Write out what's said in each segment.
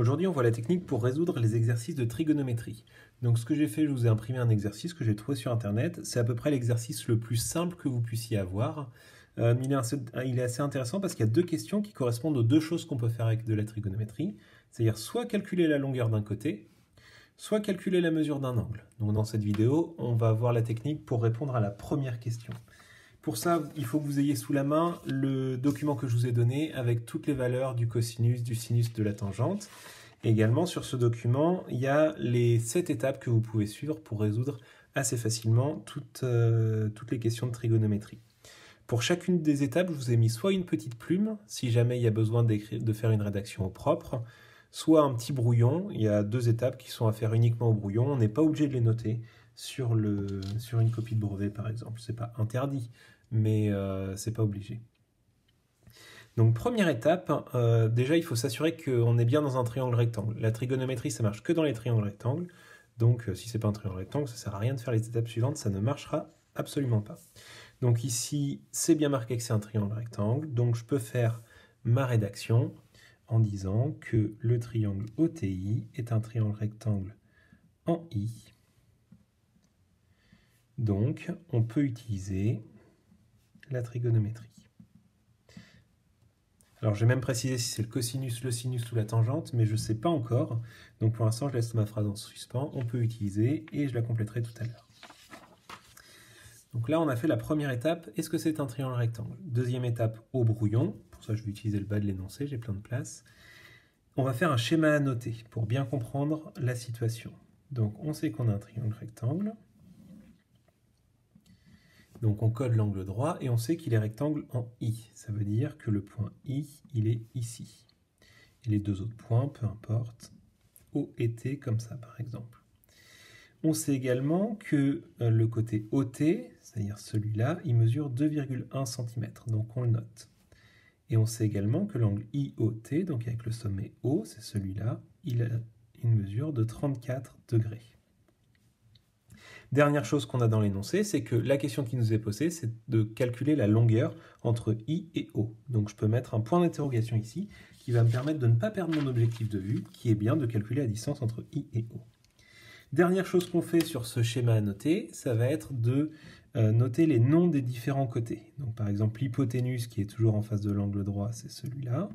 Aujourd'hui, on voit la technique pour résoudre les exercices de trigonométrie. Donc ce que j'ai fait, je vous ai imprimé un exercice que j'ai trouvé sur Internet. C'est à peu près l'exercice le plus simple que vous puissiez avoir. Il est assez intéressant parce qu'il y a deux questions qui correspondent aux deux choses qu'on peut faire avec de la trigonométrie. C'est-à-dire soit calculer la longueur d'un côté, soit calculer la mesure d'un angle. Donc dans cette vidéo, on va voir la technique pour répondre à la première question. Pour ça, il faut que vous ayez sous la main le document que je vous ai donné avec toutes les valeurs du cosinus, du sinus, de la tangente. Et également, sur ce document, il y a les 7 étapes que vous pouvez suivre pour résoudre assez facilement toutes les questions de trigonométrie. Pour chacune des étapes, je vous ai mis soit une petite plume, si jamais il y a besoin de faire une rédaction au propre, soit un petit brouillon. Il y a 2 étapes qui sont à faire uniquement au brouillon. On n'est pas obligé de les noter sur une copie de brevet, par exemple. Ce n'est pas interdit, mais c'est pas obligé. Donc première étape, déjà il faut s'assurer qu'on est bien dans un triangle rectangle. La trigonométrie, ça marche que dans les triangles rectangles. Donc si ce n'est pas un triangle rectangle, ça ne sert à rien de faire les étapes suivantes, ça ne marchera absolument pas. Donc ici, c'est bien marqué que c'est un triangle rectangle. Donc je peux faire ma rédaction en disant que le triangle OTI est un triangle rectangle en I. Donc on peut utiliser la trigonométrie. Alors j'ai même précisé si c'est le cosinus, le sinus ou la tangente, mais je ne sais pas encore. Donc pour l'instant, je laisse ma phrase en suspens. On peut utiliser et je la compléterai tout à l'heure. Donc là, on a fait la première étape. Est-ce que c'est un triangle rectangle? Deuxième étape, au brouillon. Pour ça, je vais utiliser le bas de l'énoncé, j'ai plein de place. On va faire un schéma à noter pour bien comprendre la situation. Donc on sait qu'on a un triangle rectangle. Donc on code l'angle droit et on sait qu'il est rectangle en I. Ça veut dire que le point I, il est ici. Et les deux autres points, peu importe, O et T comme ça par exemple. On sait également que le côté OT, c'est-à-dire celui-là, il mesure 2,1 cm. Donc on le note. Et on sait également que l'angle IOT, donc avec le sommet O, c'est celui-là, il a une mesure de 34 degrés. Dernière chose qu'on a dans l'énoncé, c'est que la question qui nous est posée, c'est de calculer la longueur entre I et O. Donc je peux mettre un point d'interrogation ici, qui va me permettre de ne pas perdre mon objectif de vue, qui est bien de calculer la distance entre I et O. Dernière chose qu'on fait sur ce schéma à noter, ça va être de noter les noms des différents côtés. Donc par exemple, l'hypoténuse qui est toujours en face de l'angle droit, c'est celui-là.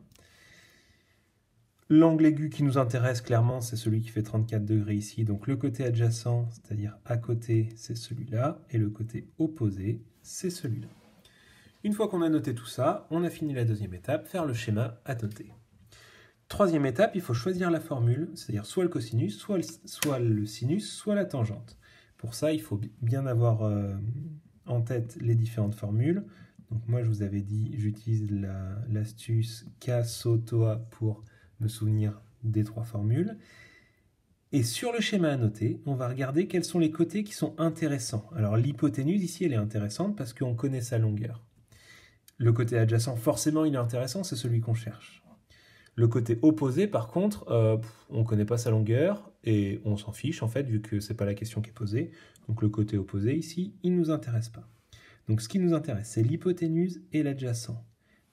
L'angle aigu qui nous intéresse clairement, c'est celui qui fait 34 degrés ici. Donc le côté adjacent, c'est-à-dire à côté, c'est celui-là. Et le côté opposé, c'est celui-là. Une fois qu'on a noté tout ça, on a fini la deuxième étape, faire le schéma à noter. Troisième étape, il faut choisir la formule, c'est-à-dire soit le cosinus, soit le sinus, soit la tangente. Pour ça, il faut bien avoir en tête les différentes formules. Donc moi, je vous avais dit, j'utilise l'astuce K-SO-TOA pour me souvenir des 3 formules. Et sur le schéma à noter, on va regarder quels sont les côtés qui sont intéressants. Alors l'hypoténuse, ici, elle est intéressante parce qu'on connaît sa longueur. Le côté adjacent, forcément, il est intéressant, c'est celui qu'on cherche. Le côté opposé, par contre, on ne connaît pas sa longueur et on s'en fiche, en fait, vu que ce n'est pas la question qui est posée. Donc le côté opposé, ici, il ne nous intéresse pas. Donc ce qui nous intéresse, c'est l'hypoténuse et l'adjacent.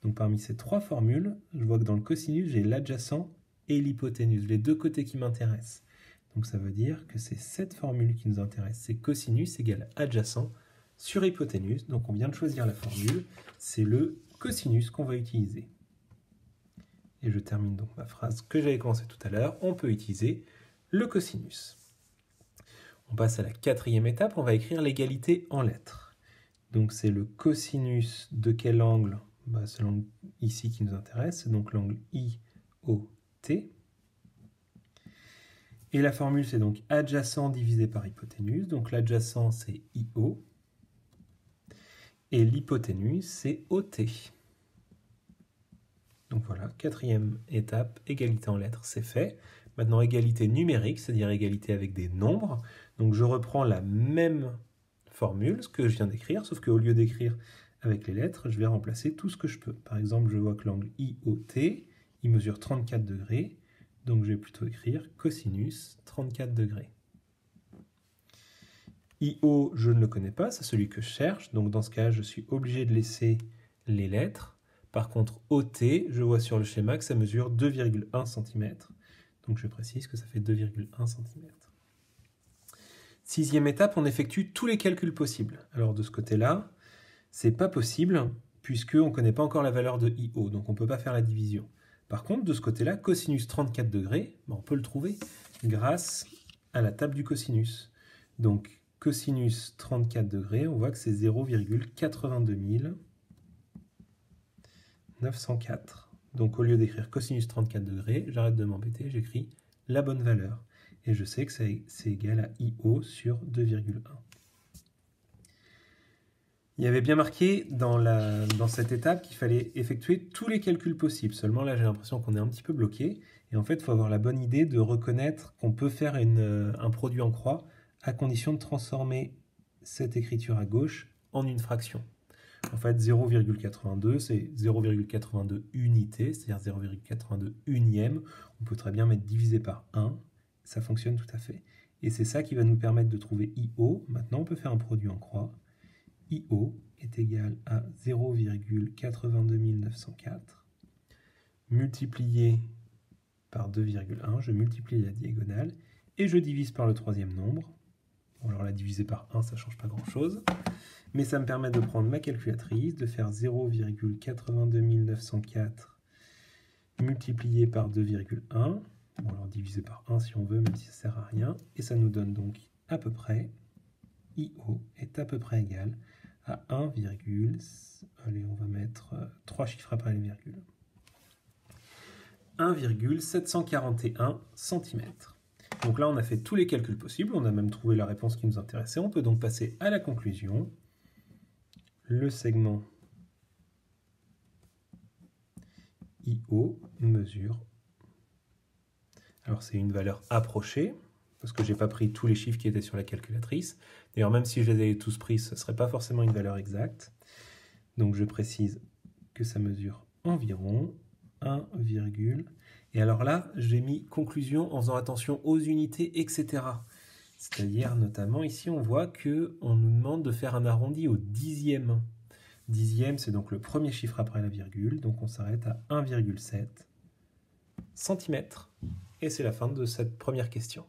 Donc parmi ces 3 formules, je vois que dans le cosinus, j'ai l'adjacent et l'hypoténuse, les 2 côtés qui m'intéressent. Donc ça veut dire que c'est cette formule qui nous intéresse. C'est cosinus égale adjacent sur hypoténuse. Donc on vient de choisir la formule. C'est le cosinus qu'on va utiliser. Et je termine donc ma phrase que j'avais commencé tout à l'heure. On peut utiliser le cosinus. On passe à la 4e étape. On va écrire l'égalité en lettres. Donc c'est le cosinus de quel angle? C'est l'angle ici qui nous intéresse, c'est donc l'angle IOT. Et la formule, c'est donc adjacent divisé par hypoténuse. Donc l'adjacent, c'est IO. Et l'hypoténuse, c'est OT. Donc voilà, 4e étape, égalité en lettres, c'est fait. Maintenant, égalité numérique, c'est-à-dire égalité avec des nombres. Donc je reprends la même formule, ce que je viens d'écrire, sauf qu'au lieu d'écrire avec les lettres, je vais remplacer tout ce que je peux. Par exemple, je vois que l'angle IOT, il mesure 34 degrés, donc je vais plutôt écrire cosinus 34 degrés. IO, je ne le connais pas, c'est celui que je cherche, donc dans ce cas, je suis obligé de laisser les lettres. Par contre, OT, je vois sur le schéma que ça mesure 2,1 cm. Donc je précise que ça fait 2,1 cm. Sixième étape, on effectue tous les calculs possibles. Alors de ce côté-là, c'est pas possible puisqu'on ne connaît pas encore la valeur de IO, donc on ne peut pas faire la division. Par contre, de ce côté-là, cosinus 34 degrés, on peut le trouver grâce à la table du cosinus. Donc cosinus 34 degrés, on voit que c'est 0,82 904. Donc au lieu d'écrire cosinus 34 degrés, j'arrête de m'embêter, j'écris la bonne valeur. Et je sais que c'est égal à IO sur 2,1. Il y avait bien marqué dans cette étape qu'il fallait effectuer tous les calculs possibles. Seulement là, j'ai l'impression qu'on est un petit peu bloqué. Et en fait, il faut avoir la bonne idée de reconnaître qu'on peut faire un produit en croix à condition de transformer cette écriture à gauche en une fraction. En fait, 0,82, c'est 0,82 unités, c'est-à-dire 0,82 unième. On peut très bien mettre divisé par 1. Ça fonctionne tout à fait. Et c'est ça qui va nous permettre de trouver IO. Maintenant, on peut faire un produit en croix. IO est égal à 0,82 904 multiplié par 2,1. Je multiplie la diagonale et je divise par le troisième nombre. Bon, alors la diviser par 1, ça ne change pas grand-chose. Mais ça me permet de prendre ma calculatrice, de faire 0,82 904 multiplié par 2,1. Bon, alors diviser par 1 si on veut, même si ça ne sert à rien. Et ça nous donne donc à peu près, IO est à peu près égal à 1, allez, on va mettre 3 chiffres après les virgules. 1,741 cm. Donc là, on a fait tous les calculs possibles, on a même trouvé la réponse qui nous intéressait. On peut donc passer à la conclusion. Le segment IO mesure. Alors c'est une valeur approchée, parce que je n'ai pas pris tous les chiffres qui étaient sur la calculatrice. D'ailleurs, même si je les avais tous pris, ce ne serait pas forcément une valeur exacte. Donc je précise que ça mesure environ 1, et alors là, j'ai mis conclusion en faisant attention aux unités, etc. C'est-à-dire, notamment, ici, on voit qu'on nous demande de faire un arrondi au dixième. Dixième, c'est donc le premier chiffre après la virgule, donc on s'arrête à 1,7 cm. Et c'est la fin de cette première question.